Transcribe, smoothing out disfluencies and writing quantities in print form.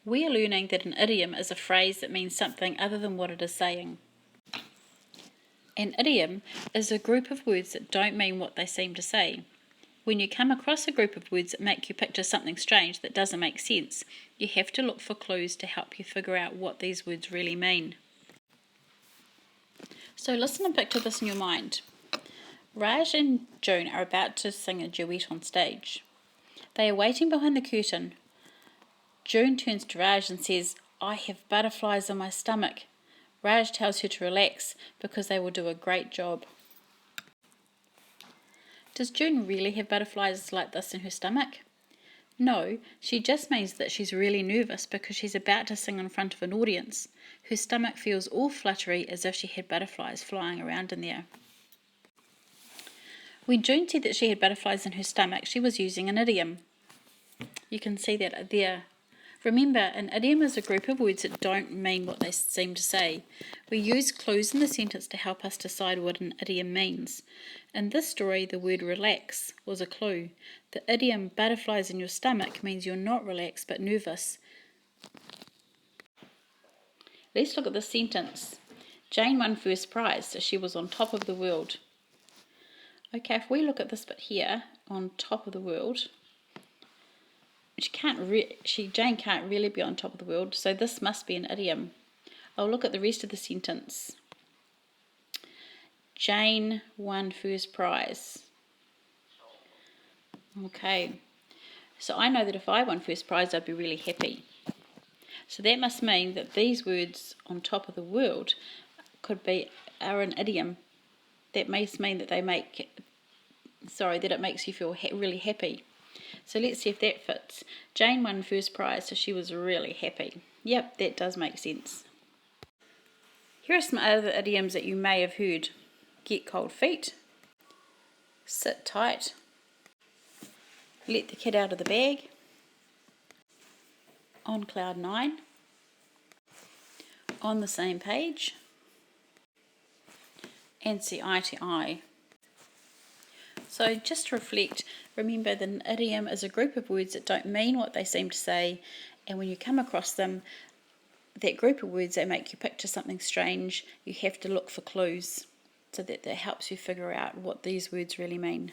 We are learning that an idiom is a phrase that means something other than what it is saying. An idiom is a group of words that don't mean what they seem to say. When you come across a group of words that make you picture something strange that doesn't make sense, you have to look for clues to help you figure out what these words really mean. So listen and picture this in your mind. Raj and June are about to sing a duet on stage. They are waiting behind the curtain. June turns to Raj and says, "I have butterflies in my stomach." Raj tells her to relax because they will do a great job. Does June really have butterflies like this in her stomach? No, she just means that she's really nervous because she's about to sing in front of an audience. Her stomach feels all fluttery as if she had butterflies flying around in there. When June said that she had butterflies in her stomach, she was using an idiom. You can see that there. Remember, an idiom is a group of words that don't mean what they seem to say. We use clues in the sentence to help us decide what an idiom means. In this story, the word relax was a clue. The idiom butterflies in your stomach means you're not relaxed but nervous. Let's look at the sentence. Jane won first prize, so she was on top of the world. Okay, if we look at this bit here, on top of the world, Jane can't really be on top of the world, so this must be an idiom. I'll look at the rest of the sentence. Jane won first prize. Okay, so I know that if I won first prize, I'd be really happy. So that must mean that these words on top of the world are an idiom. That must mean that it makes you feel really happy. So let's see if that fits. Jane won first prize, so she was really happy. Yep, that does make sense. Here are some other idioms that you may have heard. Get cold feet. Sit tight. Let the cat out of the bag. On cloud nine. On the same page. And see eye to eye. So just to reflect, remember that an idiom is a group of words that don't mean what they seem to say, and when you come across them, that group of words that make you picture something strange, you have to look for clues so that helps you figure out what these words really mean.